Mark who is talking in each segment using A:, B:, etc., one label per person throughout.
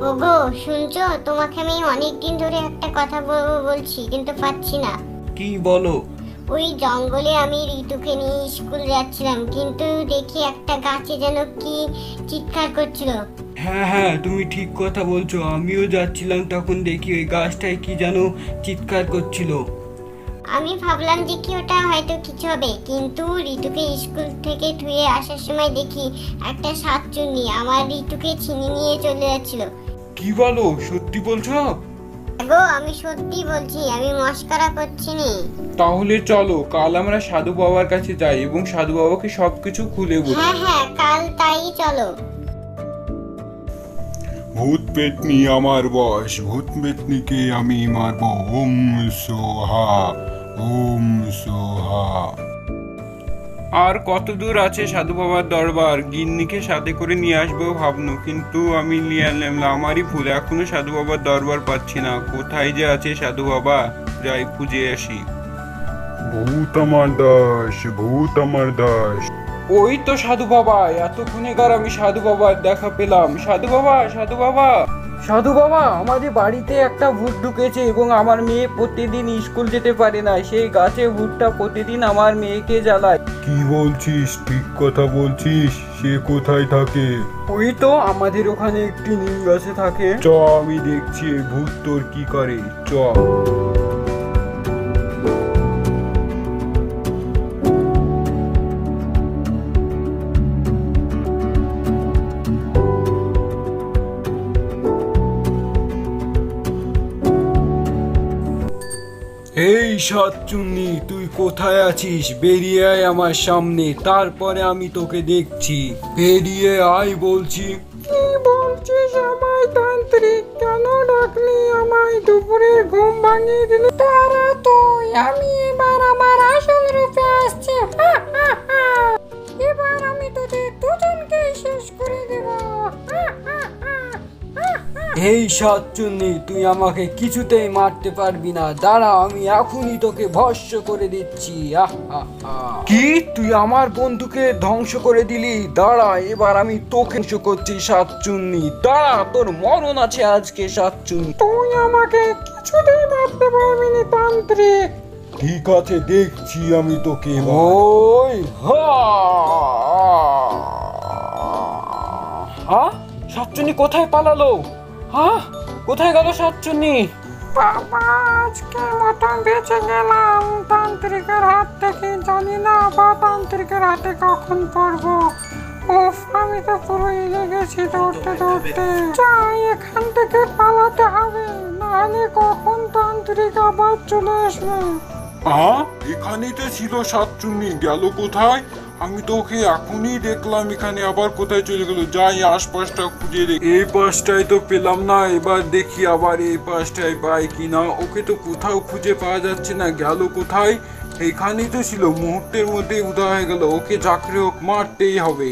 A: ওগো শুনছো, তোমাকে আমি অনেকদিন ধরে একটা কথা বলছি কিন্তু পাচ্ছি না।
B: কি বলো?
A: ওই জঙ্গলে আমি ঋতুকে নিয়ে স্কুল যাচ্ছিলাম, কিন্তু দেখি একটা গাছে যেন কি চিৎকার করছিল।
B: হ্যাঁ হ্যাঁ, তুমি ঠিক কথা বলছো। আমিও যাচ্ছিলাম, তখন দেখি ওই গাছটায় কি যেন চিৎকার করছিল।
A: আমি ভাবলাম যে কি ওটা হয়তো কিছু হবে, কিন্তু ঋতুকে স্কুল থেকে ধুয়ে আসার সময় দেখি একটা শাকচুন্নি আমার ঋতুকে ছিনিয়ে নিয়ে চলে যাচ্ছিল।
B: কি বলো, সত্যি বলছো?
A: গো আমি সত্যি বলছি, আমি মস্করা করছি নি।
C: তাহলে চলো কাল আমরা সাধু বাবার কাছে যাই এবং সাধু বাবাকে সবকিছু খুলে বলি।
A: হ্যাঁ হ্যাঁ, কাল তাই চলো।
D: ভূত পেতনি আমার বশ, ভূত পেতনিকে আমি মারব। ওম সোহা, ওম সোহা।
C: আর কত দূর আছে সাধু বাবার দরবার? গিন্নিকে সাথে করে নিয়ে আসবো ভাবনু, কিন্তু আমি নিয়ে আনলাম না, আমারই ভুল। এখনো সাধু বাবার দরবার পাচ্ছি না। কোথায় যে আছে সাধু বাবা, যাই খুঁজে আসি।
D: ভূত আমার দাস, ভূত আমার দাস।
C: ওই তো সাধু বাবা, এতক্ষণে কার আমি সাধু বাবার দেখা পেলাম। সাধু বাবা, সাধু বাবা, সাধু বাবা, আমাদের বাড়িতে একটা ভূত ঢুকেছে এবং আমার মেয়ে প্রতিদিন স্কুল যেতে পারে না। সেই গাছে ভূতটা প্রতিদিন আমার মেয়েকে জ্বালায়।
D: কি বলছিস? ঠিক কথা বলছিস? সে কোথায় থাকে?
C: ওই তো আমাদের ওখানে একটি নিম গাছে থাকে।
D: চ, আমি দেখছি এই ভূত তোর কি করে। চ।
B: এই সাতচুন্নি, তুই কোথায় আছিস? বেরিয়ে আয় আমার সামনে, তারপরে আমি তোকে দেখছি। বেরিয়ে আয় বলছি।
C: কি বলছিস আমায় তান্ত্রিক? কেন ডাকলি আমায়? দুপুরের ঘুম ভাঙিয়ে দিলি। তারা তুই, আমি এবার আমার আসল রূপে আসছি। এবার আমি তোদের দুজনকে শেষ করে দেব।
B: এই সাতচুন্নি, তুই আমাকে কিছুতেই মারতে পারবি না। দাঁড়া, আমি এখনই তোকে ভস্ম করে দিচ্ছি। কি, তুই আমার বন্ধুকে ধ্বংস করে দিলি? দাঁড়া, এবার আমি তোকে ধ্বংস করছি সাতচুন্নি। দাঁড়া, তোর মরণ আছে আজকে সাতচুন্নি।
C: তুই আমাকে কিছুতেই মারতে পারবি না তান্ত্রিক।
D: ঠিক আছে, দেখছি আমি তোকে এবার।
B: ওই হ্যাঁ, সাতচুন্নি কোথায় পালালো? হ্যাঁ, কোথায় গেল সাতচুন্নি?
C: বাবা, আজকের মতন বেঁচে গেলাম তান্ত্রিকের হাত থেকে। জানি না বা তান্ত্রিকের হাতে কখন পড়বো। উফ, আমি তো পুরো এলে গেছি দৌড়তে দৌড়তে। যাই, এখান থেকে পালাতে হবে, নাহলে কখন তান্ত্রিক আবার চলে আসবে।
D: এখানেই তো ছিল সাতচুন্নি, গেল কোথায়? আমি তো ওকে এখনই দেখলাম, এখানে আবার কোথায় চলে গেল? যাই আশপাশটা খুঁজে দেখি।
B: এই পাশটায় তো পেলাম না, এবার দেখি আবার এই পাশটায় পাই কিনা। ওকে তো কোথাও খুঁজে পাওয়া যাচ্ছে না, গেল কোথায়? এখানেই তো ছিল, মুহূর্তের মধ্যে উদা হয়ে গেল। ওকে চাকরি হোক, মারতেই হবে।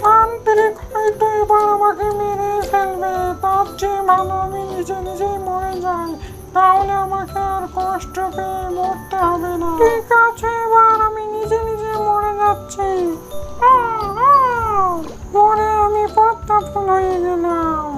C: তান্ত্রিক হয়তো এবার আমাকে মেরে ফেলবে। তার চেয়ে ভালো আমি নিজে নিজেই মরে যাই, তাহলে আমাকে আর কষ্ট পেয়ে মরতে হবে না। ঠিক আছে, এবার আমি নিজে নিজে মরে যাচ্ছি। মরে আমি পদ্মা ফুল হয়ে গেলাম।